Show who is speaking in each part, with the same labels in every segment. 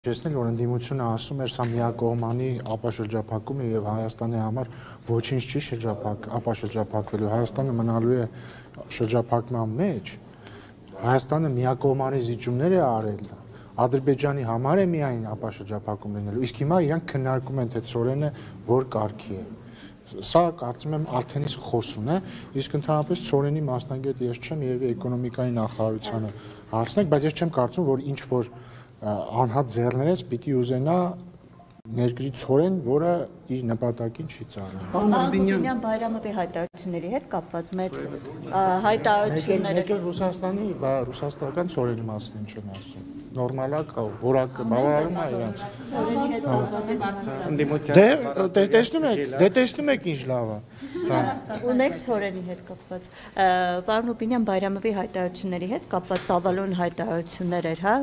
Speaker 1: Չեսնել, որ ընդդիմությունը ասում էր, սա միակողմանի ապաշրջափակում է եւ Հայաստանի համար ոչինչ չի ապաշրջափակվելու, Հայաստանը մնալու է շրջափակման մեջ, Հայաստանը միակողմանի զիջումներ է արել, Ադրբեջանի համար է միայն ապաշրջափակում լինելու, իսկ հիմա իրանք քննարկում են, թե Ցորենը որ կարգի է։ Սա կարծում եմ արդեն իսկ խոսուն է, իսկ ընդհանրապես Ցորենի մասնագետ ես չեմ եւ էկոնոմիկայի նախարարությանը հարցնեք, բայց ես չեմ կարծում, որ ինչ որ անհատ ձեռներից պիտի ուզենա ներգրի Ցորեն, որը իր նպատակին չի ծառայում։
Speaker 2: Պարոն Բայրամովի հայտարարությունների հետ կապված մեծ հայտարարությունները
Speaker 1: Ռուսաստանի, ռուսաստանական Ցորենի մասին ինչ են ասում։ Նորմալ է, որակը բավարարում է իրանց։ Տեսնում եք ինչ լավ է։
Speaker 2: Ունեք Ցորենի հետ կապված։ Պարոն Օպինյան Բայրամովի հայտարարությունների հետ կապված ծավալուն հայտարարություններ էր, հա,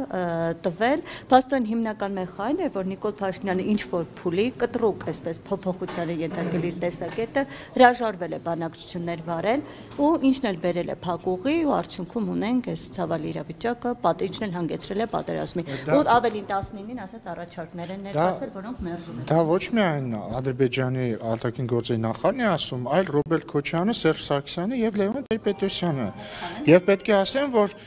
Speaker 2: տվել։ Փաստորեն հիմնական մեխանն է, որ Նիկոլ Փաշինյանը ինչ որ փուլի կտրուկ, այսպես փոփոխությանը ենթարկել իր տեսակետը, հրաժարվել է բանակցություններ վարել ու ինչն էլ բերել է փակուղի ու արդյունքում ունենք այս ցավալի իրավիճակը, ինչն էլ հանգեցրել է պատերազմի։ Ու ավելին 19-ին ասած առաջարկներ են ներկայացել, որոնք մերժում են։
Speaker 1: Դա ոչ միայն Ադրբեջանի արտաքին գործերի նախարարն է ասում, այլ Ռոբերտ Քոչյանը, Սերժ Սարգսյանը եւ Լևոն Տեր-Պետրոսյանը։ Եվ պետք է ասեմ, որ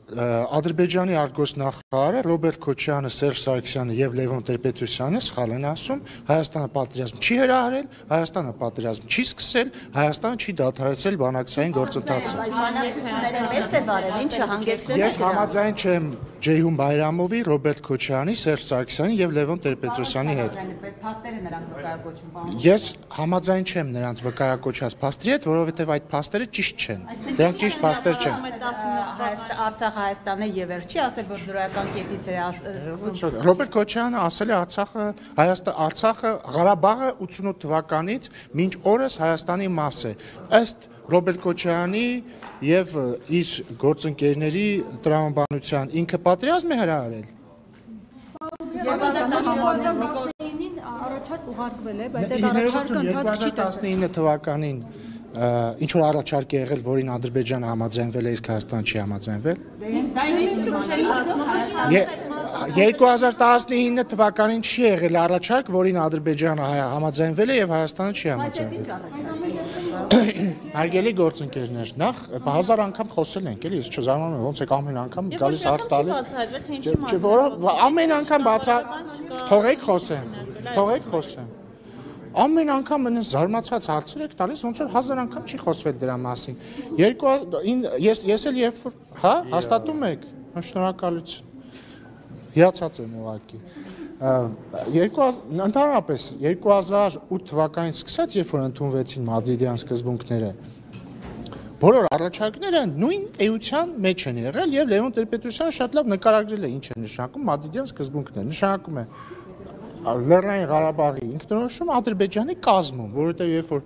Speaker 1: Ադրբեջանի արտգործնախարարը Ռոբերտ Քոչյանը, Սերժ Սարգսյանը եւ Լևոն Տեր-Պետրոսյանը սխալ են ասում, Հայաստանը պատերազմ չի հրահրել, Հայաստանը պատերազմ չի սկսել, Հայաստանը չի դադարեցրել բանակցային գործընթացը։
Speaker 2: Բանակցությունները մեծ է վարել, ինչը հանգեցրել է։
Speaker 1: Ես համաձայն չեմ Ջեյհուն Բայրամովի, Ռոբերտ Քոչյանի, Սերժ Սարգսյանի եւ Լևոն Տեր-Պետրոսյանի հետ։ Ես համաձայն չեմ նրանց վկայակոչած փաստերի հետ, որովհետեւ այդ փաստերը ճիշտ չեն։ Դրանք ճիշտ փաստեր չեն։
Speaker 3: Արցախ Հայաստանը եւ վերջի ասել, որ զրոյական կետից է ասում։
Speaker 1: Ռոբերտ Քոչյանը ասել է Արցախը Ղարաբաղը 88 թվականից մինչ օրս Հայաստանի մաս է։ Ըստ Ռոբերտ Քոչյանի եւ իր գործընկերների տրամաբանության ինքը պատերազմ է հրահրել։
Speaker 4: Առաջարկ ուղարկվել է, բայց այդ առաջարկը ընթացք չի տվել։
Speaker 1: 19 թվականին ինչ որ առաջարկ է եղել, որին Ադրբեջանը համաձայնվել է, իսկ Հայաստանը չի համաձայնվել։ 2019 թվականին չի եղել առաջարկ, որին Ադրբեջանը համաձայնվել է եւ Հայաստանը չի համաձայնվել։ Հարգելի գործընկերներ, նախ 1000 անգամ խոսել ենք, էլի, ես չզարմանում եմ, ոնց է ամեն անգամ գալիս հարց տալիս։ Ամեն անգամ թողեք խոսեմ։ Ամեն անգամ ինձ զարմացած հարցեր եք տալիս, ոնց որ 1000 անգամ չի խոսվել դրա մասին։ Ես էլ երբ որ, հա, հաստատում եք, շնորհակալություն։ Հիացած եմ ուղղակի։ Ընդհանրապես 2008 թվականից սկսած, երբ որ ընդունվեցին Մադրիդյան սկզբունքները, բոլոր առաջարկները նույն էության մեջ են եղել եւ Լևոն Տեր-Պետրոսյանը շատ լավ նկարագրել է ինչ է նշանակում Մադրիդյան սկզբունքները։ Նշանակում է Լեռնային Ղարաբաղի ինքնորոշում Ադրբեջանի կազմում, որովհետեւ երբ որ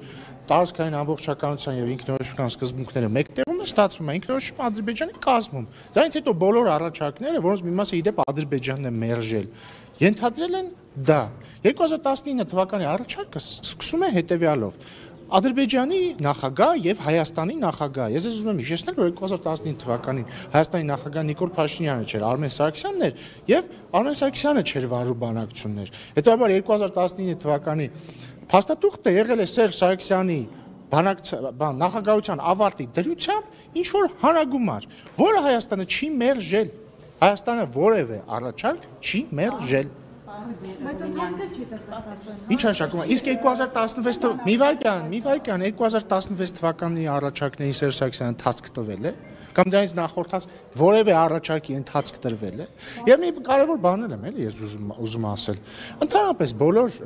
Speaker 1: տարածքային ամբողջականության եւ ինքնորոշման սկզբունքները մեկտեղում է, ստացվում է ինքնորոշում Ադրբեջանի կազմում։ Դրանից հետո բոլոր առաջարկները, որոնց մի մասը իդեպ Ադրբեջանն է մերժել, ենթադրել են դա։ 2019 թվականի առաջարկը սկսում է հետեւյալով. Ադրբեջանի նախագահ եւ Հայաստանի նախագահ։ Ես ուզում եմ հիշեցնել, որ 2019 թվականին Հայաստանի նախագահ Նիկոլ Փաշինյանը չէր, Արմեն Սարգսյանն էր եւ Արմեն Սարգսյանը չէր վարում բանակցություններ։ Հետո 2019 թվականի փաստաթուղթը եղել է Սերժ Սարգսյանի նախագահության ավարտի դրությամբ ինչ որ հանրագումար, որը Հայաստանը չի մերժել։ Հայաստանը որևէ առաջարկ չի մերժել։
Speaker 4: Բայց ընթացքը չի տեսնում։
Speaker 1: Ինչ նշանակում է։ Իսկ 2016 մի վարքյան 2016 թվականի առաջարկների Սերժ Սարգսյանը ընթացք տվել է, կամ դրանից նախորդած որևէ առաջարկի ընթացք տրվել է։ Եվ մի կարևոր բան եմ, էլի ես ուզում ասել։ Ընդհանրապես բոլոր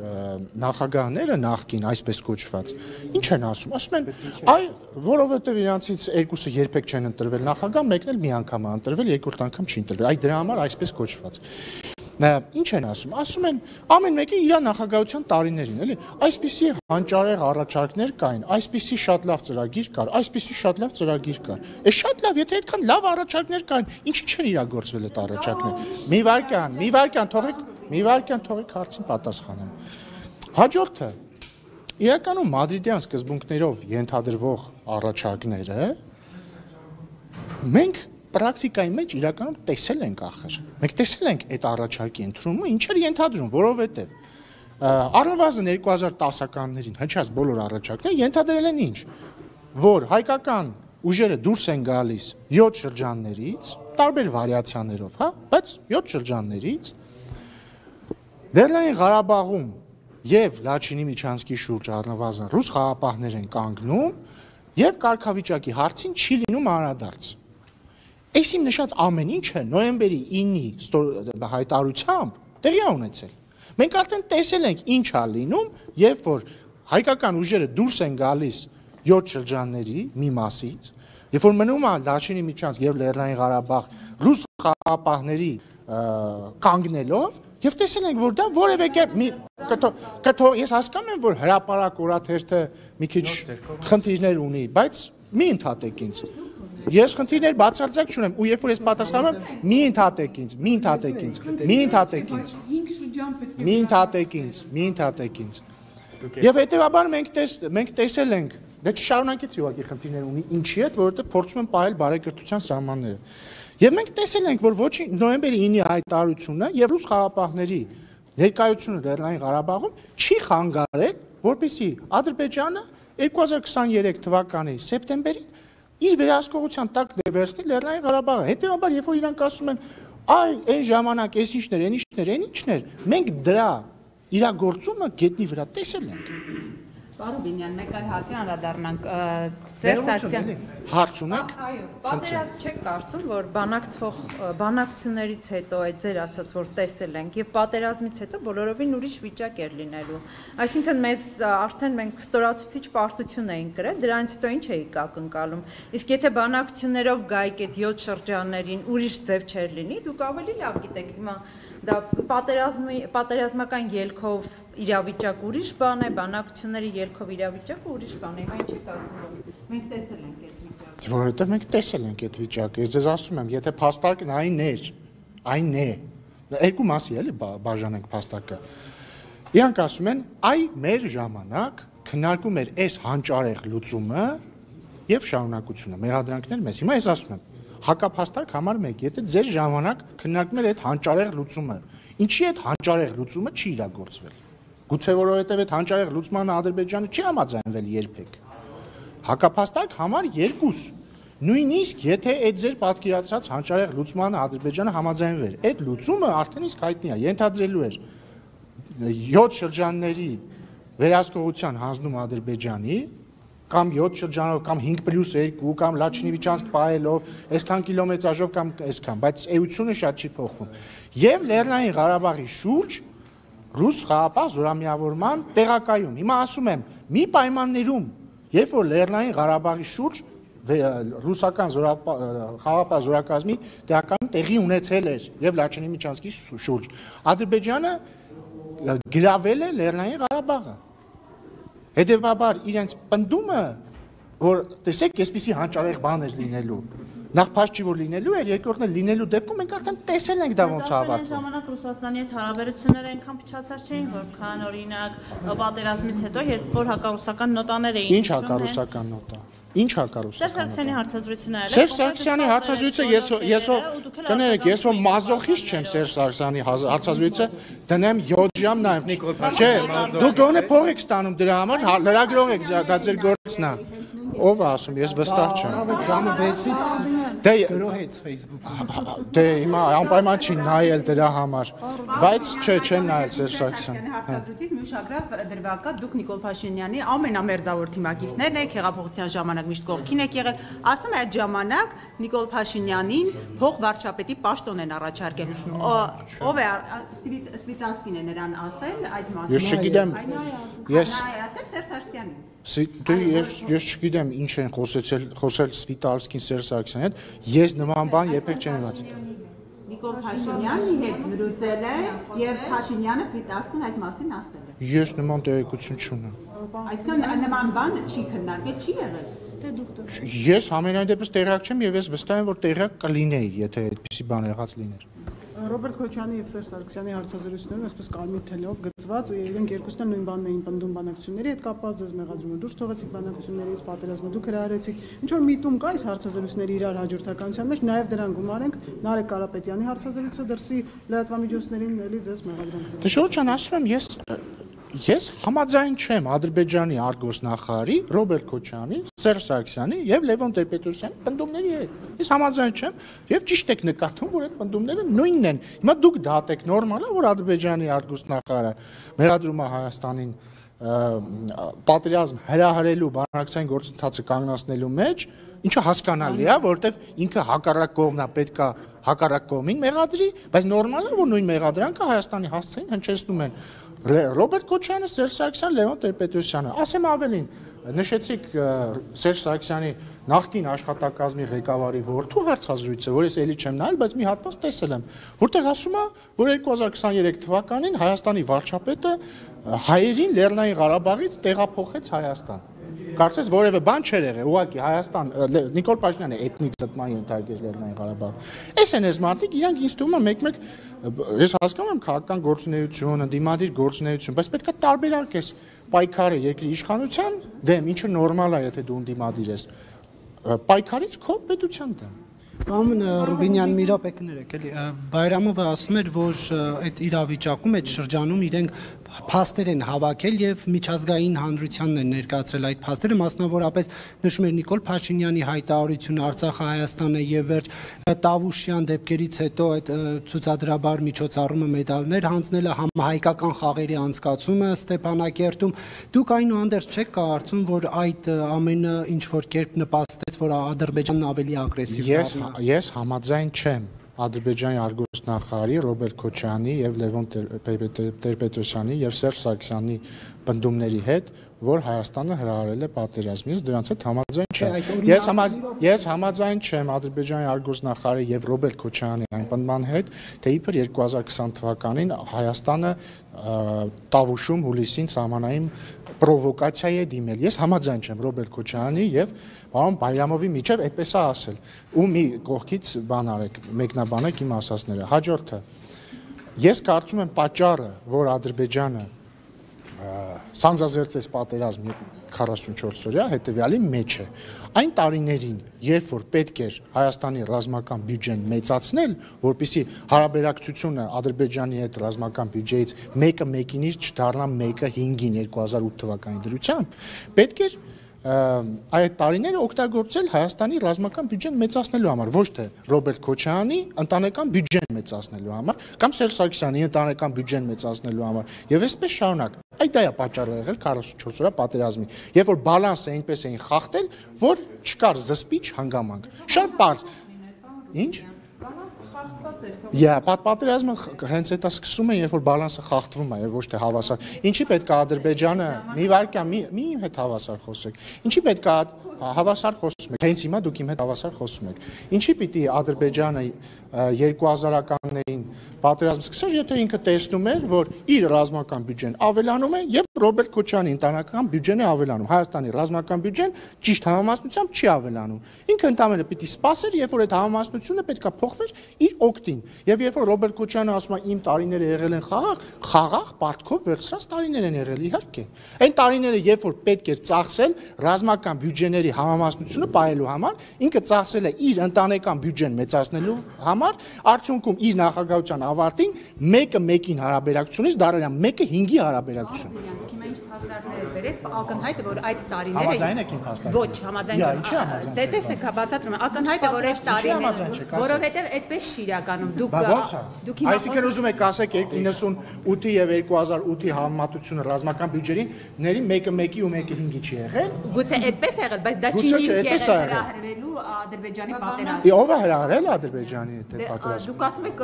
Speaker 1: նախագահները նախկին այսպես կոչված ինչ են ասում։ Ասում են, այ որովհետև իրանցից երկուսը երբեք չեն ընտրվել նախագահ, մեկն էլ մի անգամ է ընտրվել, երկրորդ անգամ չի ընտրվել։ Այ դրա համար այսպես կոչված։ Ինչ են ասում։ Ասում են ամեն մեկը իր նախագահության տարիներին, էլի։ Այսպիսի հանճարեղ առաջարկներ կային, այսպիսի շատ լավ ծրագիր կար, այսպիսի շատ լավ ծրագիր կար։ Է շատ լավ, եթե այդքան լավ առաջարկներ կային, ինչի չեն իրագործվել այդ առաջարկները։ Մի վարքյան թողեք հարցին պատասխանեմ։ Հաջորդը իրականում Մադրիդյան սկզբունքներով ենթադրվող առաջարկները մենք պրակտիկայի մեջ իրականում տեսել ենք ախր։ Մենք տեսել ենք այդ առաջարկի ընդունումը, ինչ էր ենթադրում, որովհետև առնվազն 2010-ականներին հնչած բոլոր առաջարկները ենթադրել են ինչ, որ հայկական ուժերը դուրս են գալիս 7 շրջաններից, տարբեր վարիացիաներով, հա, բայց 7 շրջաններից Լեռնային Ղարաբաղում եւ Լաչինի Միչանսկի շուրջ առնվազն ռուս խաղապահներ են կանգնում եւ կարգավիճակի հարցին չի լինում անդրադարձ։ Այս իմ նշած ամեն ինչը նոյեմբերի 9-ի հայտարարությամբ տեղի է ունեցել։ Մենք արդեն տեսել ենք ինչ է լինում, երբ որ հայկական ուժերը դուրս են գալիս 7 շրջանների մի մասից, երբ որ մնում է Լաչինի Միչանսկ եւ Լեռնային Ղարաբաղ ռուս խաղապահների կանգնելով եւ տեսել ենք, որ դա որևէ կերպ ես հասկանում եմ, որ հրապարակ օրաթերթը մի քիչ խնդիրներ ունի, բայց մի ընդհատեք ինձ։ Ես խնդիրներ բացարձակ չունեմ, ու երբ որ ես պատասխանում եմ, մի ընդհատեք ինձ։ Եվ հետեւաբար մենք տեսել ենք, դե չշարունակեցի ուղղակի խնդիրներ ունի ինչի հետ, որովհետեւ փորձում են պահել բարեկրթության սահմանները։ Եվ մենք տեսել ենք, որ ոչ նոյեմբերի 9-ի հայտարարությունը եւ ռուս խաղապահների ներկայությունը Լեռնային Ղարաբաղում չի խանգարել, որպեսզի Ադրբեջանը 2023 թվականի սեպտեմբերին իր վերահսկողության տակ վերցնի Լեռնային Ղարաբաղը։ Հետեւաբար, երբ որ իրանք ասում են, այ այն ժամանակ այս ինչներ, մենք դրա իրագործումը գետնի վրա տեսել ենք։
Speaker 3: Պարոն Բինյան, մեկ այլ հարցի անդրադառնանք, Սերժ Սարգսյան
Speaker 1: հարց ունեք։
Speaker 5: Այո, պատերազմ չեք կարծում, որ բանակցություններից հետո այդ ձեր ասած, որ տեսել ենք, եւ պատերազմից հետո բոլորովին ուրիշ վիճակ էր լինելու։ Այսինքն մեզ արդեն մենք ստորացուցիչ պարտություն էինք գրել, դրանից հետո ինչ էիք ակնկալում։ Իսկ եթե բանակցություններով գայիք այդ 7 շրջաններին ուրիշ ձև չէր լինի, դուք ավելի լավ գիտեք հիմա դա պատերազմական ելքով իրավիճակ ուրիշ բան է, բանակցությունների ելքով իրավիճակը ուրիշ բան է, այն չեք ասում, որ մենք տեսել ենք այդ վիճակը։
Speaker 1: Որովհետև մենք տեսել ենք այդ վիճակը, ես ձեզ ասում եմ, եթե փաստարկն այն է, երկու մասի էլի բաժանենք փաստարկը։ Իրանք ասում են, այ մեր ժամանակ քննարկում էր այս հանճարեղ լուծումը եւ շարունակությունը, մեղադրանքներ մեզ։ Հիմա ես ասում եմ, հակափաստարկ համար 1, եթե ձեր ժամանակ քննարկում էր այդ հանճարեղ լուծումը, ինչի այդ հանճարեղ լուծումը չի իրագործվել։ Գուցե որովհետև այդ հանճարեղ լուծմանը Ադրբեջանը չի համաձայնվել երբեք։ Հակափաստարկ համար 2, նույնիսկ եթե այդ ձեր պատկերացրած հանճարեղ լուծմանը Ադրբեջանը համաձայնվեր, այդ լուծումը արդեն իսկ հայտնի է, ենթադրելու էր 7 շրջանների վերահսկողության հանձնում Ադրբեջանի կամ 7 շրջանով կամ 5+2 կամ Լաչինի Միչանսկ պահելով, այսքան կիլոմետրաժով կամ այսքան, բայց էությունը շատ չի փոխվում։ Եվ Լեռնային Ղարաբաղի շուրջ ռուս խաղապահ զորամիավորման տեղակայում։ Հիմա ասում եմ, մի պայմաններում, երբ որ Լեռնային Ղարաբաղի շուրջ ռուսական խաղապահ զորակազմի տեղակայում տեղի ունեցել էր եւ Լաչինի Միչանսկի շուրջ, Ադրբեջանը գրավել է Լեռնային Ղարաբաղը։ Հետևաբար իրենց պնդումը, որ տեսեք, այսպիսի հանճարեղ բան էր լինելու, նախ փաստ չի որ լինելու էր, երկրորդն էլ լինելու դեպքում մենք արդեն տեսել ենք դա ոնց հավատում։
Speaker 3: Ժամանակ Ռուսաստանի հետ հարաբերությունները այնքան փչացած չէին, որքան օրինակ պատերազմից հետո, երբ որ հակառուսական նոտաներ էին։
Speaker 1: Ինչ հակառուսական նոտա։ Ինչ հակառուսական։
Speaker 3: Սերժ Սարգսյանի հարցազրույցները։
Speaker 1: Սերժ Սարգսյանի հարցազրույցը ես կներեք, ես մազոխիստ չեմ Սերժ Սարգսյանի հարցազրույցը դնեմ 7 ժամ նաև։ Չէ, դուք գոնե փող եք ստանում դրա համար, լրագրող եք, դա ձեր գործն է։ Ով է ասում, ես վստահ չեմ։
Speaker 6: Ժամը 6-ից գրոհեց Facebook-ում։
Speaker 1: Դե հիմա անպայման չի նայել դրա համար, բայց չեմ նայել Սերժ Սարգսյանի
Speaker 3: հարցազրույցից մի ուշագրավ դրվագ կա, դուք Նիկոլ Փաշինյանի ամենամերձավոր թիմակիցներն եք, հեղափոխության ժամանակ միշտ կողքին եք եղել, ասում է այդ ժամանակ Նիկոլ Փաշինյանին փող վարչապետի պաշտոն են առաջարկել։ Ով է Սվիտանսկին է նրան ասել այդ մասին։
Speaker 1: Ես չգիտեմ, ես
Speaker 3: ասել Սերժ Սարգսյանին։
Speaker 1: Ես չգիտեմ ինչ են խոսել Սվիտալսկին Սերժ Սարգսյանի հետ, ես նման բան երբեք չեմ իմացել։
Speaker 3: Նիկոլ Փաշինյանի հետ զրուցել է եւ Փաշինյանը Սվիտալսկին այդ մասին ասել է։
Speaker 1: Ես նման տեղեկություն չունեմ։
Speaker 3: Այսինքն նման բան չի քննարկել, չի եղել։
Speaker 1: Ես համենայն դեպս տեղյակ չեմ եւ ես վստահ եմ, որ տեղյակ կլինեի, եթե այդպիսի բան եղած լիներ։
Speaker 7: Ռոբերտ Քոչյանի եւ Սերժ Սարգսյանի հարցազրույցներում այսպես կարմիր թելով գծված իրենք երկուսն էլ նույն բանն էին պնդում բանակցությունների հետ կապված ձեզ մեղադրումը դուրս թողեցիք բանակցություններից պատերազմը դուք հրահրեցիք ինչ որ միտում կա այս հարցազրույցների իրար հաջորդականության մեջ նաեւ դրան գումարենք Նարեկ Կարապետյանի հարցազրույցը դրսի լրատվամիջոցներին էլի ձեզ մեղադրանք
Speaker 1: Դժոխության ասում եմ Ես համաձայն չեմ Ադրբեջանի արտգործնախարարի Ռոբերտ Քոչյանի, Սերժ Սարգսյանի եւ Լևոն Տեր-Պետրոսյանի պնդումների հետ։ Ես համաձայն չեմ եւ ճիշտ եք նկատում, որ այդ պնդումները նույնն են։ Հիմա դուք դատեք նորմալ է, որ Ադրբեջանի արտգործնախարարը մեղադրում է Հայաստանին պատերազմ հրահրելու բանակցային գործընթացը կանգնացնելու մեջ, ինչը հասկանալի է, որովհետեւ ինքը հակառակ կողմն է, պետքա հակառակ կողմին մեղադրի, բայց նորմալ է, որ նույն մեղադրանքը Հայաստանի հասցեին հնչեցնում են Ռոբերտ Քոչյանը, Սերժ Սարգսյանը, Լևոն Տեր-Պետրոսյանը։ Ասեմ ավելին, նշեցիք Սերժ Սարգսյանի նախկին աշխատակազմի ղեկավարի որդու հարցազրույցը, որ ես էլի չեմ նայել, բայց մի հատված տեսել եմ, որտեղ ասում է, որ 2023 թվականին Հայաստանի վարչապետը հայերին Լեռնային Ղարաբաղից տեղափոխեց Հայաստան։ Կարծես որևէ բան չէր եղել, ուղղակի Հայաստան Նիկոլ Փաշինյանը էթնիկ զտման ենթարկեց Լեռնային Ղարաբաղ։ Էս են այս մարդիկ, իրանք ինձ թվում է մեկ-մեկ ես հասկանում եմ քաղաքական գործունեություն, ընդդիմադիր գործունեություն, բայց պետք է տարբերակես պայքարը երկրի իշխանության դեմ, ինչը նորմալ է, եթե դու ընդդիմադիր ես, պայքարից քո պետության դեմ։
Speaker 6: Պարոն Ռուբինյան, մի րոպե կներեք, էլի Բայրամովը ասում էր, որ այդ իրավիճակում այդ շրջանում իրենք փաստեր են հավաքել եւ միջազգային հանրությանն են ներկայացրել այդ փաստերը, մասնավորապես նշում էր Նիկոլ Փաշինյանի հայտարարությունը Արցախը Հայաստանը եւ վերջ Տավուշյան դեպքերից հետո այդ ցուցադրաբար միջոցառումը մեդալներ հանձնելը համահայկական խաղերի անցկացումը Ստեփանակերտում դուք այնուհանդերձ չեք կարծում, որ այդ ամենը ինչ որ կերպ նպաստեց, որ Ադրբեջանն ավելի ագրեսիվ դառնա։
Speaker 1: Ես համաձայն չեմ Ադրբեջանի արտգործնախարարի Ռոբերտ Քոչյանի եւ Լևոն Տեր-Պետրոսյանի եւ Սերժ Սարգսյանի պնդումների հետ, որ Հայաստանը հրահրել է պատերազմից, դրանց հետ համաձայն չեմ։ Ես համաձայն չեմ Ադրբեջանի արտգործնախարարի եւ Ռոբերտ Քոչյանի այն պնդման հետ, թե իբր 2020 թվականին Հայաստանը Տավուշում հուլիսին սահմանային պրովոկացիա է դիմել։ Ես համաձայն չեմ Ռոբերտ Քոչյանի եւ պարոն Բայրամովի միջև այդպես է ասել։ Ու մի կողքից բան արեք, մեկնաբանեք իմ ասածները։ Հաջորդը ես կարծում եմ պատճառը, որ Ադրբեջանը սանձազերծեց պատերազմ 44 օրյա հետեւյալի մեջ է։ Այն տարիներին, երբ որ պետք էր Հայաստանի ռազմական բյուջեն մեծացնել, որպեսզի հարաբերակցությունը Ադրբեջանի հետ ռազմական բյուջեից 1/1-ից չդառնա 1/5-ին 2008 թվականի դրությամբ, պետք էր այդ տարիները օգտագործել Հայաստանի ռազմական բյուջեն մեծացնելու համար, ոչ թե Ռոբերտ Քոչյանի ընտանեկան բյուջեն մեծացնելու համար, կամ Սերժ Սարգսյանի ընտանեկան բյուջեն մեծացնելու համար, եւ այսպես շարունակ։ Այդ է պատճառը եղել 44 օրյա պատերազմի, երբ որ բալանսը այնպես էին խախտել, որ չկար զսպիչ հանգամանք։ Շատ բարձ։ Ինչ? Պատերազմը հենց այդ է սկսում է, երբ որ բալանսը խախտվում է, եւ ոչ թե հավասար։ Ինչի պետք է Ադրբեջանը մի վարքյան մի իմ հետ հավասար խոսեք։ Ինչի պետք է հավասար խոսում եք։ Հենց հիմա դուք իմ հետ հավասար խոսում եք։ Ինչի պիտի Ադրբեջանը 2000-ականներին պատերազմ սկսեր, եթե ինքը տեսնում էր, որ իր ռազմական բյուջեն ավելանում է եւ Ռոբերտ Քոչյանի ընտանեկան բյուջեն է ավելանում։ Հայաստանի ռազմական բյուջեն ճիշտ համամասնությամբ չի ավելանում։ Ինքը ընդամենը պիտի սպասեր, երբ որ այդ համամասնությունը պետքա փոխվեր իր օգտին։ Եվ երբ որ Ռոբերտ Քոչյանը ասում է իմ տարիները եղել են խաղաղ պարտքով վերցրած տարիներ են եղել, իհարկե։ Այն տարիները, երբ որ պետք էր ծախսել ռազմական բյուջեների համամասնությունը պահելու համար, ինքը ծախսել է իր ընտանեկան բյուջեն մեծացնելու համար, արդյունքում իր նախագահության ավարտին 1/1-ին հարաբերակցությունից դառել է 1/5-ի հարաբերակցություն։
Speaker 3: Հիմա ինչ փաստարկներ բերեք, ակնհայտ է, որ այդ տարիները
Speaker 1: Համաձայն եք իմ փաստարկները։
Speaker 3: Ոչ, համաձայն չեմ։ Դե տեսեք, բացատրում եմ, ակնհայտ է, որ այդ տարիները, որովհետև այդպես չի իրականում։ Դուք հիմա
Speaker 1: Այսինքն ուզում եք ասեք 98-ի եւ 2008-ի համեմատությունը ռազմական բյուջեների 1/1-ի ու 1/5-ի չի եղել։
Speaker 3: Գուցե այդպես է եղել, բայց դա չի եղել հրահրվելու Ադրբեջանի պատերազմը։
Speaker 1: Ո՞վ է հրահրել Ադրբեջանի հետ պատերազմը։
Speaker 3: Դուք ասում եք,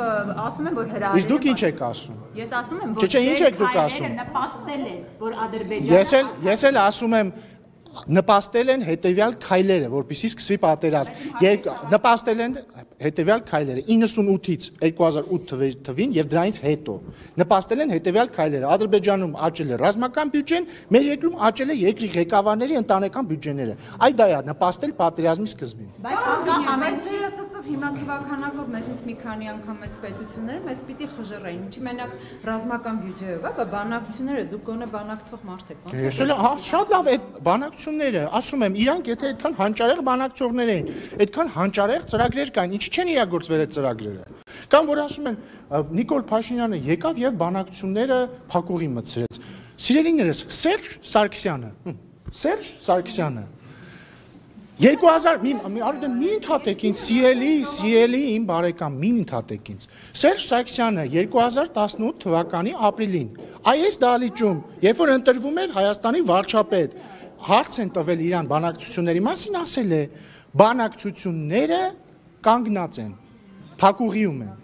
Speaker 3: որ հրահրել։
Speaker 1: Իսկ դուք ինչ եք ասում։
Speaker 3: Ես ասում եմ, որ
Speaker 1: Չէ, ինչ եք դուք ասում։
Speaker 3: նպաստել են, որ Ադրբեջանը
Speaker 1: Ես էլ ասում եմ նպաստել են հետևյալ քայլերը, որպեսզի սկսվի պատերազմ։ Նպաստել են հետևյալ քայլերը 98-ից 2008 թվին եւ դրանից հետո։ Նպաստել են հետևյալ քայլերը։ Ադրբեջանում աճել է ռազմական բյուջեն, մեր երկրում աճել է երկրի ղեկավարների ընտանեկան բյուջեները։ Այդ դա է նպաստել պատերազմի սկզբին։
Speaker 5: Բայց ամեն ինչի ասածով հիմա թվականակով մեզից մի քանի անգամ մեծ պետությունները մեզ պիտի խժռեին։ Ինչի մենակ ռազմական բյուջեով, բա բանակցությունները դուք գոնե բանակցող մարդ եք, ոնց է։
Speaker 1: Ես էլ շատ լավ այդ բանակցությունները, ասում եմ, իրանք եթե այդքան հանճարեղ բանակցողներ էին, այդքան հանճարեղ ծրագրեր կային, ինչի չեն իրագործվել այդ ծրագրերը։ Կամ որ ասում են Նիկոլ Փաշինյանը եկավ եւ բանակցությունները փակուղի մտցրեց։ Սիրելիներս, Սերժ Սարգսյանը 2000 մի ընդհատեք ինձ, սիրելի իմ բարեկամ, մի ընդհատեք ինձ։ Սերժ Սարգսյանը 2018 թվականի ապրիլին այս դահլիճում, երբ որ ընտրվում էր Հայաստանի վարչապետ, հարց են տվել իրան բանակցությունների մասին, ասել է բանակցությունները կանգնած են, փակուղիում են։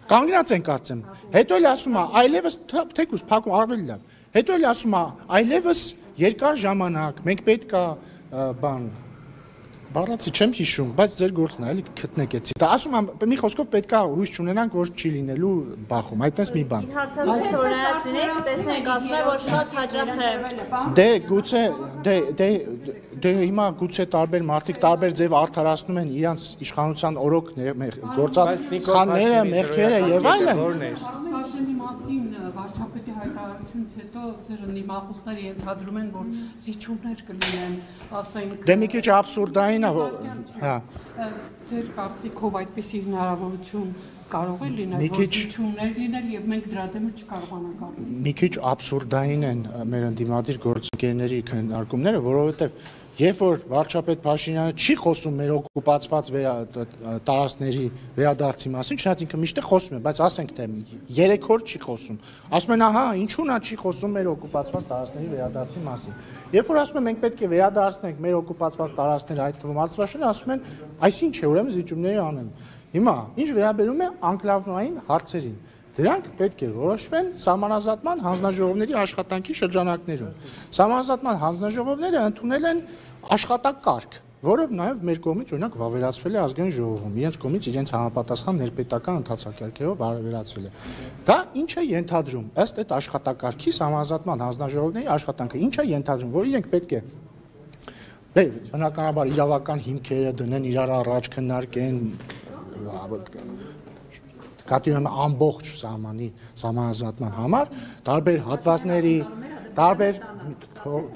Speaker 1: Կանգնած են կարծեմ։ Հետո էլ ասում է, այլևս թեկուզ փակում ավելի լավ։ Հետո էլ ասում է, այլևս երկար ժամանակ մենք պետք է բան Բառացի չեմ հիշում, բայց ձեր գործն է, էլի գտնեք էցի։ Դա ասում եմ, մի խոսքով պետքա հույս չունենանք, որ չի լինելու բախում, այդպես մի բան։
Speaker 8: Հարցազրույց օրինակ լինեք, տեսնենք, ասում է, որ շատ հաճախ է։
Speaker 1: Դե գուցե դե հիմա գուցե տարբեր մարդիկ տարբեր ձև արդարացնում են իրանց իշխանության օրոք գործած սխալները, մեղքերը եւ այլն։
Speaker 4: Փաշինյանի մասին վարչապետի հայտարարությունից հետո ձեր նիմախոստները ենթադրում են, որ զիջումներ կլինեն, ասենք։
Speaker 1: Դե մի քիչ աբսուրդային է, հա։
Speaker 4: Ձեր կարծիքով այդպիսի հնարավորություն կարող է լինել, որ զիջումներ լինել եւ մենք դրա դեմ չկարողանանք ապրել։
Speaker 1: Մի քիչ աբսուրդային են մեր ընդդիմադիր գործընկերների քննարկումները, որովհետեւ երբ որ վարչապետ Փաշինյանը չի խոսում մեր օկուպացված տարածքների վերադարձի մասին, չնայած ինքը միշտ է խոսում է, բայց ասենք թե 3 օր չի խոսում։ Ասում են, ահա, ինչու նա չի խոսում մեր օկուպացված տարածքների վերադարձի մասին։ Երբ որ ասում են մենք պետք է վերադարձնենք մեր օկուպացված տարածքները, այդ թվում Արցախը, ասում են, այսինչ է, ուրեմն զիջումների անեն։ Հիմա, ինչ վերաբերում է անկլավային հարցերին, դրանք պետք է որոշվեն սահմանազատման հանձնաժողովների աշխատանքի շրջանակներում։ Սահմանազատման հանձնաժողովները ընդունել են աշխատակարգ, որը նաև մեր կողմից օրինակ վավերացվել է ազգային ժողովում, իրենց կողմից իրենց համապատասխան ներպետական ընթացակարգերով վավերացվել է։ Դա ինչ է ենթադրում, ըստ այդ աշխատակարգի սահմանազատման հանձնաժողովների աշխատանքը ինչ է ենթադրում, որ իրենք պետք է բնականաբար իրավական հիմքերը դնեն, իրար առաջ քննարկեն, կատի ունեմ ամբողջ սահմանազատման համար, տարբեր հատվածների, տարբեր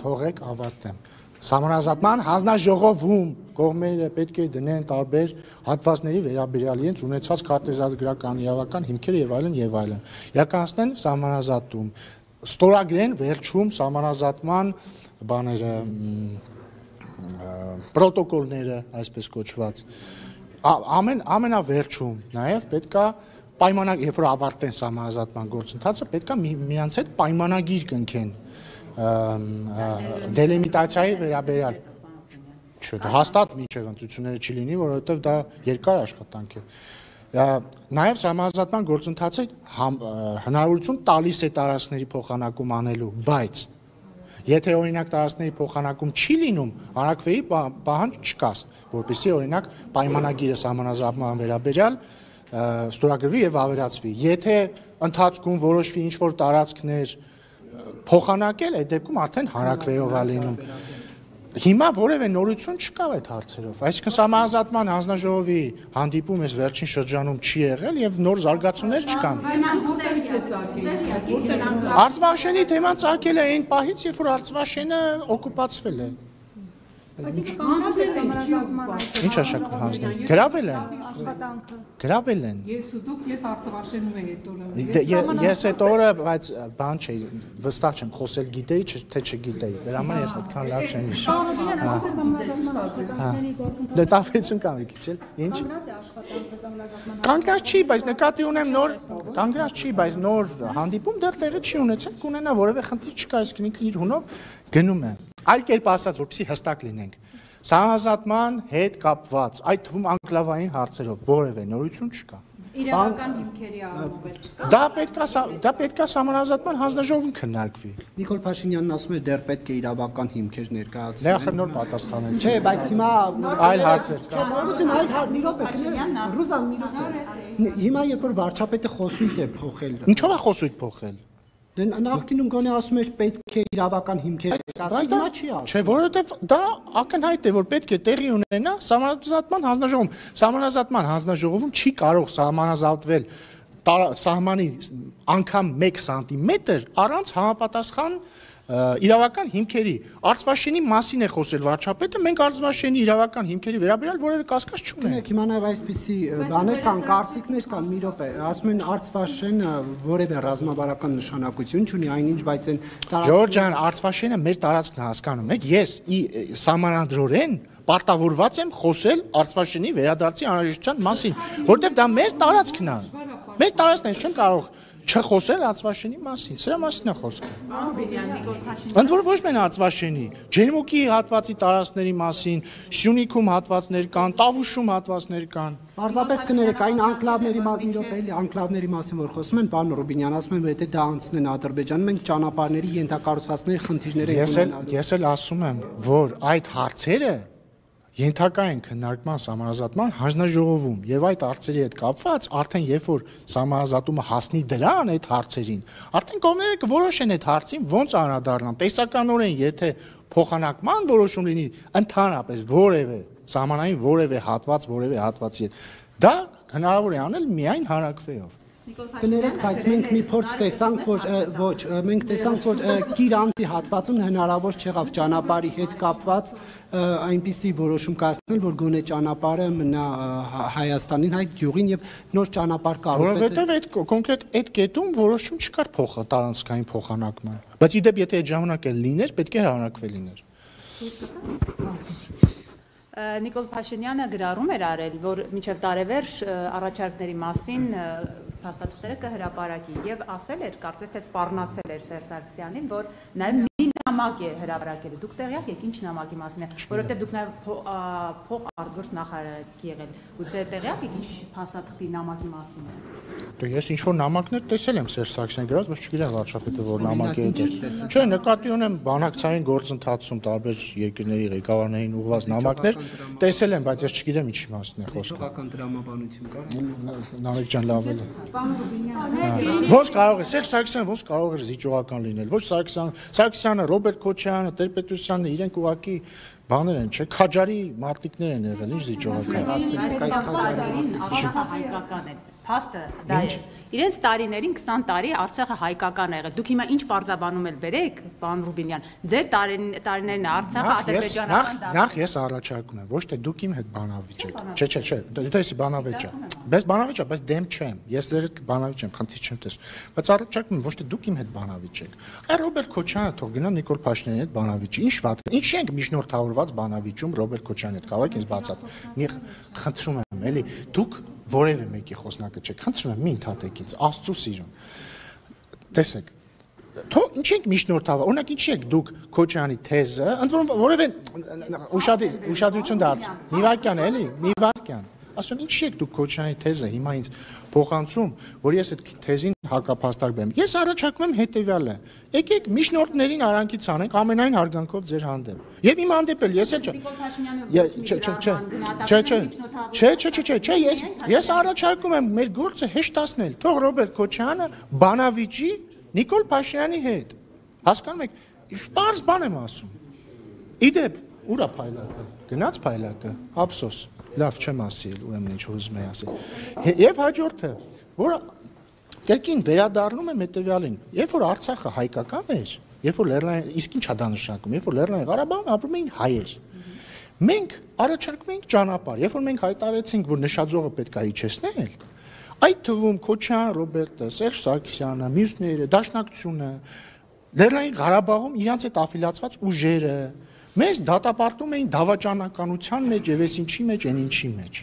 Speaker 1: թողեք ավարտեմ։ Սահմանազատման հանձնաժողովում կողմերը պետք է դնեն տարբեր հատվածների վերաբերյալ իրենց ունեցած քարտեզագրական իրավական հիմքերը եւ այլն եւ այլն։ Իրականացնեն սահմանազատում, ստորագրեն վերջում սահմանազատման բաները, պրոտոկոլները, այսպես կոչված։ Ամենավերջում նաև պետքա պայմանագիր, երբ որ ավարտեն սահմանազատման գործընթացը, պետքա միանց հետ պայմանագիր կնքեն դելիմիտացիայի վերաբերյալ։ Հաստատ մինչև ընտրությունները չի լինի, որովհետև դա երկար աշխատանք է։ Նաև սահմանազատման գործընթացը հնարավորություն տալիս է տարածքների փոխանակում անելու, բայց եթե օրինակ տարածքների փոխանակում չի լինում, հանրաքվեի պահանջ չկա, որպեսզի օրինակ պայմանագիրը սահմանազատման վերաբերյալ ստորագրվի եւ ավերացվի։ Եթե ընթացքում որոշվի ինչ-որ տարածքներ փոխանակել, այդ դեպքում արդեն հանրաքվեով է լինում։ Հիմա որևէ նորություն չկա այդ հարցերով, այսինքն սահմանազատման հանձնաժողովի հանդիպում այս վերջին շրջանում չի եղել եւ նոր զարգացումներ չկան։ Արցվաշենի թեման ծագել է այն պահից, երբ որ Արցվաշենը օկուպացվել է։ Ինչ աշակում հանձնել։ Գրավել են։ Գրավել են։
Speaker 4: Ես ու դուք ես Արցվաշենում եմ այդ օրը։
Speaker 1: Ես այդ օրը, բայց բան չէ, վստահ չեմ, խոսել գիտեի, թե չգիտեի։ Դրա համար ես այդքան լավ չեմ հիշում։ Դե տապեցուն կամ մի քիչ էլ։ Ինչ։ Կանգնած չի, բայց նկատի ունեմ նոր, կանգնած չի, բայց նոր հանդիպում դեռ տեղի չի ունեցել, կունենա որևէ խնդիր չկա, այսինքն ինքը իր հունով գնում է։ Այլ կերպ ասած, որպեսզի հստակ լինենք, սահմանազատման հետ կապված, այդ թվում անկլավային հարցերով որևէ նորություն չկա։
Speaker 5: Իրավական հիմքերի առումով էլ չկա։
Speaker 1: Դա պետքա սահմանազատման հանձնաժողովում քննարկվի։
Speaker 6: Նիկոլ Փաշինյանն ասում է դեռ պետք է իրավական հիմքեր ներկայացնել։
Speaker 1: Դե ախր նոր պատասխանեցի։
Speaker 6: Չէ, բայց հիմա
Speaker 1: այլ հարցեր կա։
Speaker 6: Նորություն այլ մի րոպե, Ռուզան մի րոպե։ Հիմա երբ որ վարչապետը խոսույթ է փոխել։
Speaker 1: Ինչով է խոսույթ փոխել։
Speaker 6: Նախկինում գոնե ասում էր պետք է իրավական հիմքեր կազմել, հիմա չի ասում։
Speaker 1: Չէ, որովհետև դա ակնհայտ է, որ պետք է տեղի ունենա սահմանազատման հանձնաժողովում։ Սահմանազատման հանձնաժողովում չի կարող սահմանազատվել սահմանի անգամ 1 սանտիմետր առանց համապատասխան իրավական հիմքերի։ Արծվաշենի մասին է խոսել վարչապետը, մենք Արծվաշենի իրավական հիմքերի վերաբերյալ որևէ կասկած չունենք։
Speaker 6: Հիմա նաև այսպիսի բաներ կան, կարծիքներ կան, մի րոպե, ասում են Արծվաշենը որևէ ռազմավարական նշանակություն չունի, այնինչ, բայց այն
Speaker 1: Ժորժ ջան, Արծվաշենը մեր տարածքն է, հասկանում եք, ես սահմանադրորեն պարտավորված եմ խոսել Արծվաշենի վերադարձի անհրաժեշտության մասին, որովհետև դա մեր տարածքն է։ Մեր տարածքն է, չեմ կարող չխոսել Արծվաշենի մասին, սրա մասին է խոսքը։ Ընդ որ ոչ միայն Արծվաշենի, Ջերմուկի հատվածի տարածքների մասին, Սյունիքում հատվածներ կան, Տավուշում հատվածներ կան։
Speaker 6: Պարզապես կներեք, այն անկլավների մասին, որ խոսում են, պարոն Ռուբինյան, ասում են, որ եթե դա անցնեն Ադրբեջան, մենք ճանապարհների ենթակառուցվածքների խնդիրներ ենք ունենալու։
Speaker 1: Ես էլ ասում եմ, որ այդ հարցերը ենթակա են քննարկման սահմանազատման հանձնաժողովում եւ այդ հարցերի հետ կապված արդեն երբ որ սահմանազատումը հասնի դրան այդ հարցերին արդեն կողմերը կորոշեն այդ հարցին ոնց անդրադառնան տեսականորեն եթե փոխանակման որոշում լինի ընդհանրապես որևէ սահմանային որևէ հատվածի հետ դա հնարավոր է անել միայն հանրակրվեով
Speaker 6: Կներեք, բայց մենք մի փորձ տեսանք, որ Կիրանցի հատվածում հնարավոր չեղավ ճանապարհի հետ կապված այնպիսի որոշում կայացնել, որ գոնե ճանապարհը մնա Հայաստանին, այդ գյուղին եւ նոր ճանապարհ կարողացել։
Speaker 1: Որովհետեւ այդ կոնկրետ այդ կետում որոշում չկար տարածքային փոխանակման։ Բայց իդեպ եթե այդ ժամանակ էլ լիներ, պետք է հանրակրվե լիներ։
Speaker 3: Նիկոլ Փաշինյանը գրառում էր արել, որ մինչև տարեվերջ առաջարկների մասին փաստաթղթերը կհրապարակի եւ ասել էր, կարծես թե սպառնացել էր Սերժ Սարգսյանին, որ նաեւ մի նամակ է հրապարակել։ Դուք տեղյակ եք ինչ նամակի մասին է, որովհետեւ դուք նաեւ փող արտգործ նախարար եղել։ Գուցե տեղյակ եք ինչ փաստաթղթի նամակի մասին է։
Speaker 1: Ես ինչ որ նամակներ տեսել եմ Սերժ Սարգսյանի գրած, բայց չգիտեմ վարչապետը որ նամակի է դες։ Չէ, նկատի ունեմ բանակցային գործընթացում տարբեր երկրների ղեկավարներին ուղղված նամակներ տեսել եմ, բայց ես չգիտեմ ինչի մասին է խոսքը։
Speaker 6: Սոցիալական դրամաբանություն կա։
Speaker 1: Նարեկ ջան, լավ է։ Ոնց կարող է Սերժ Սարգսյանը ոնց կարող է զիջողական լինել։ Ոչ Սարգսյանը, Ռոբերտ Քոչարյանը, Տեր-Պետրոսյանը իրենք ուղակի բաներ են, չէ, քաջարի մարտիկներ են եղել, ինչ զիջողական։
Speaker 3: Հայկական է։ Փաստը դա է։ Իրենց տարիներին 20 տարի Արցախը հայկական է եղել։ Դուք հիմա ինչ պարզաբանում եք բերեք, պարոն Ռուբինյան։ Ձեր տարիներն Արցախը ադրբեջանական դարձավ։
Speaker 1: Նախ ես առաջարկում եմ, ոչ թե դուք իմ հետ բանավիճ եք։ Չէ, դա էսի բանավիճ է։ Բայց բանավիճ է, բայց դեմ չեմ։ Ես ձեր հետ բանավիճ եմ, խնդիր չեմ տեսնում։ Բայց առաջարկում եմ, ոչ թե դուք իմ հետ բանավիճ եք։ Այ Ռոբերտ Քոչյանը թող գնա Նիկոլ Փաշինյանի հետ բանավիճի։ Ինչ վատ։ Ինչի ենք միջնորդավորված բանավիճում Ռոբերտ Քոչյանի հետ։ Կարող եք ինձ բացած։ Մի խնդրում եմ, էլի դուք որևէ մեկի խոսնակը չեք, խնդրում եմ, մի ընդհատեք ինձ, Աստծո սիրուն։ Տեսեք, թող ինչ ենք միջնորդավոր, օրինակ ինչի եք դուք Քոչյանի թեզը, ընդ որում որևէ ուշադրություն դարձ։ Մի վարքյան էլի, մի վարքյան։ Ասում ինչի եք դուք Քոչյանի թեզը հիմա ինձ փոխանցում, որ ես այդ թեզին հակափաստարկ բերեմ։ Ես առաջարկում եմ հետեւյալը. եկեք միջնորդներին արանքից անենք ամենայն հարգանքով ձեր հանդեպ։ Եվ իմ հանդեպ էլ ես էլ Չէ, ես առաջարկում եմ մեր գործը հեշտացնել։ Թող Ռոբերտ Քոչյանը բանավիճի Նիկոլ Փաշինյանի հետ։ Հասկանում եք, պարզ բան եմ ասում։ Իդեպ, ուր է փայլակը։ Գնաց փայլակը, ափսոս։ Լավ չեմ ասել, ուրեմն ինչ ուզում եմ ասել։ Եվ հաջորդը, որը կերկին վերադառնում եմ հետևյալին, երբ որ Արցախը հայկական էր, երբ որ Լեռնային, իսկ ինչ է դա նշանակում, երբ որ Լեռնային Ղարաբաղում ապրում էին հայեր։ Մենք առաջարկում ենք ճանապարհ, երբ որ մենք հայտարարեցինք, որ նշաձողը պետք է իջեցնել, այդ թվում Քոչյան Ռոբերտը, Սերժ Սարգսյանը, մյուսները, Դաշնակցությունը, Լեռնային Ղարաբաղում իրանց այդ աֆիլացված ուժերը մեզ դատապարտում էին դավաճանականության մեջ եւ այս ինչի մեջ, այն ինչի մեջ։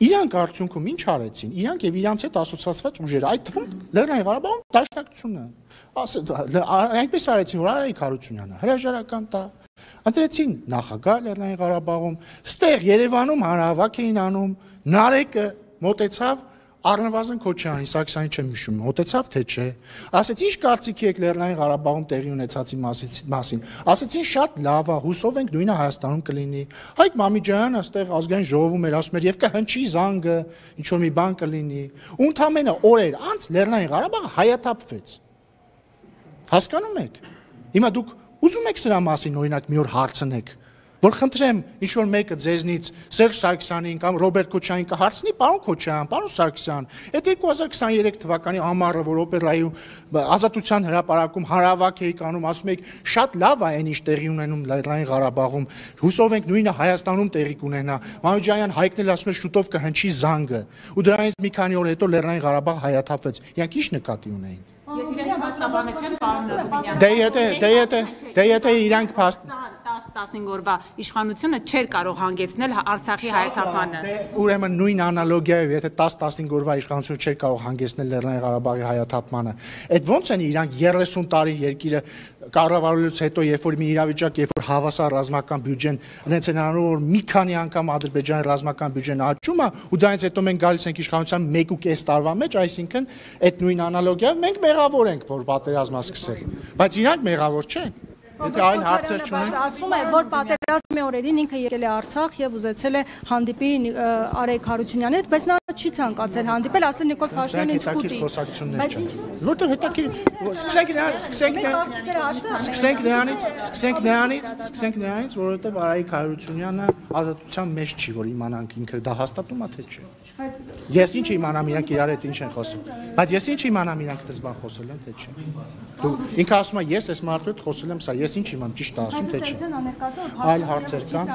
Speaker 1: Իրանք արդյունքում ինչ արեցին։ Իրանք եւ իրանց հետ ասոցիացված ուժերը, այդ թվում Լեռնային Ղարաբաղում Դաշնակցությունը, այնպես արեցին, որ Արայիկ Հարությունյանը հրաժարական տա, ընտրեցին նախագահ Լեռնային Ղարաբաղում, ստեղ Երևանում հանրահավաք էին անում, Նարեկը մոտեցավ առնվազն Քոչյանի, Սարգսյանի չեմ հիշում, մոտեցավ թե չէ։ Ասեց ինչ կարծիքի եք Լեռնային Ղարաբաղում տեղի ունեցածի մասին։ Ասեցին շատ լավ է, հուսով ենք նույնը Հայաստանում կլինի։ Հայկ Մամիջյանը այստեղ ազգային ժողովում էր ասում էր եւ կհնչի զանգը, ինչ որ մի բան կլինի։ Ու ընդամենը օրեր անց Լեռնային Ղարաբաղը հայաթափվեց։ Հասկանում եք։ Հիմա դուք ուզում եք սրա մասին օրինակ մի օր հարցնեք, որ խնդրեմ ինչ որ մեկը ձեզնից Սերժ Սարգսյանին կամ Ռոբերտ Քոչարյանին կհարցնի, պարոն Քոչարյան, պարոն Սարգսյան, այդ 2023 թվականի ամառը, որ օպերայում Ազատության հրապարակում հարավակ էիք անում, ասում եք շատ լավ է այն ինչ տեղի ունենում Լեռնային Ղարաբաղում, հուսով ենք նույնը Հայաստանում տեղի կունենա։ Մանուկյանն Հայկն էլ ասում է շուտով կհնչի զանգը, ու դրանից մի քանի օր հետո Լեռնային Ղարաբաղ հայաթափվեց։ Իրանք ի՞նչ նկատի ունեին։
Speaker 3: Ես իրենց փաստաբանը չեմ, պարոն Ռուբինյան։
Speaker 1: Դե եթե իրանք
Speaker 3: 10-15 օրվա իշխանությունը չէր կարող հանգեցնել Արցախի հայաթափմանը։
Speaker 1: Ուրեմն նույն անալոգիայով, եթե 10-15 օրվա իշխանությունը չէր կարող հանգեցնել Լեռնային Ղարաբաղի հայաթափմանը, այդ ո՞նց են իրանք 30 տարի երկիրը կառավարելուց հետո, երբ որ մի իրավիճակ, երբ որ հավասար ռազմական բյուջեն այնց են անում, որ մի քանի անգամ Ադրբեջանի ռազմական բյուջեն աճում է, ու դրանից հետո մենք գալիս ենք իշխանության 1.5 տարվա մեջ, այսինքն այդ նույն անալոգիայով մենք մեղավոր ենք, որ պատերազմը սկսել, բայց իրանք մեղավոր չեն։ Եթե այլ հարցեր չունեն։
Speaker 9: Ասում է, որ պատերազմի օրերին ինքը եկել է Արցախ եւ ուզեցել է հանդիպի Արեգ Հարությունյանի հետ, բայց նա չի ցանկացել հանդիպել, ասել Նիկոլ Փաշինյանին չկուտի։
Speaker 1: Բայց որտեղ հետաքրքիր, սկսենք նրանից, որովհետեւ Արայիկ Հարությունյանը ազատության մեջ չի, որ իմանանք ինքը դա հաստատում է թե չէ։ Ես ինչ իմանամ իրանք իրար հետ ինչ են խոսում, բայց ես ինչ իմանամ իրանք դες բան խոսել են թե չէ։ Դու ինքը ասում է ես այս մարդու հետ խոսել եմ սա, ես ինչ իմանամ ճիշտ ասում թե չէ։ Այլ հարցեր կան։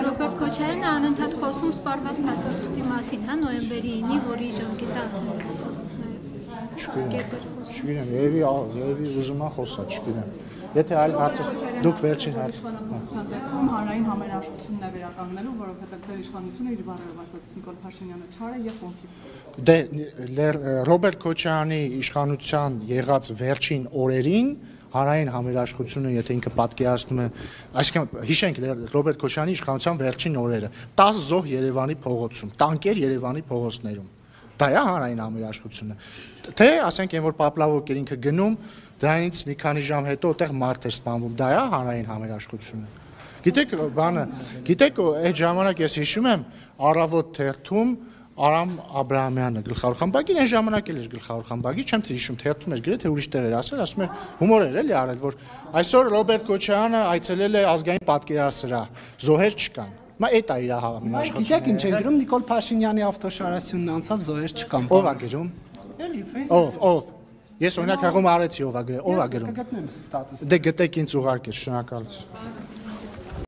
Speaker 10: Ռոբերտ Քոչարյանը անընդհատ խոսում սպառված փաստաթղթի մասին, հա, նոյեմբերի 9-ի, որի ժամկետը արդեն
Speaker 1: Չգիտեմ, երևի ուզում է խոսա, չգիտեմ։ Եթե այլ հարցեր, դուք վերջին հարցը։
Speaker 4: Հանրային համերաշխությունն է վերականգնելու, որովհետև ձեր իշխանությունը իր բառերով ասած Նիկոլ Փաշինյանը չար է եւ կոնֆլիկտ։
Speaker 1: Դե Ռոբերտ Քոչարյանի իշխանության եղած վերջին օրերին հանրային համերաշխությունը, եթե ինքը պատկերացնում է, այսինքն հիշենք Ռոբերտ Քոչարյանի իշխանության վերջին օրերը, 10 զոհ Երևանի փողոցում, տանկեր Երևանի փողոցներում։ Դա է հանրային համերաշխությունը։ Թե ասենք այն որ Պապլավոկ էր ինքը գնում, դրանից մի քանի ժամ հետո այդտեղ մարդ էր սպանվում, դա է հանրային համերաշխությունը։ Գիտեք, բանը, գիտեք, այդ ժամանակ ես հիշում եմ Առավոտ թերթում Արամ Աբրահամյանը գլխավոր խմբագիր, այն ժամանակ էլ էր գլխավոր խմբագիր, չեմ թե հիշում թերթում էր գրել, թե ուրիշ տեղ էր ասել, ասում է հումոր էր էլի արել, որ այսօր Ռոբերտ Քոչարյանը այցելել է ազգային պատկերասրահ, զոհեր չկան։ Մա այդ է իր համերաշխությունը։
Speaker 6: Գիտեք ինչ են գրում Նիկոլ Փաշինյանի ավտոշարասյունն անցավ զոհեր չկան։
Speaker 1: Ո՞վ է գրում։
Speaker 6: Էլի Facebook։
Speaker 1: Ով։ Ես օրինակ հաղում արեցի ով է գրել, ով է գրում։
Speaker 6: Կգտնեմ ստատուսը։
Speaker 1: Դե գտեք ինձ ուղարկեք, շնորհակալություն։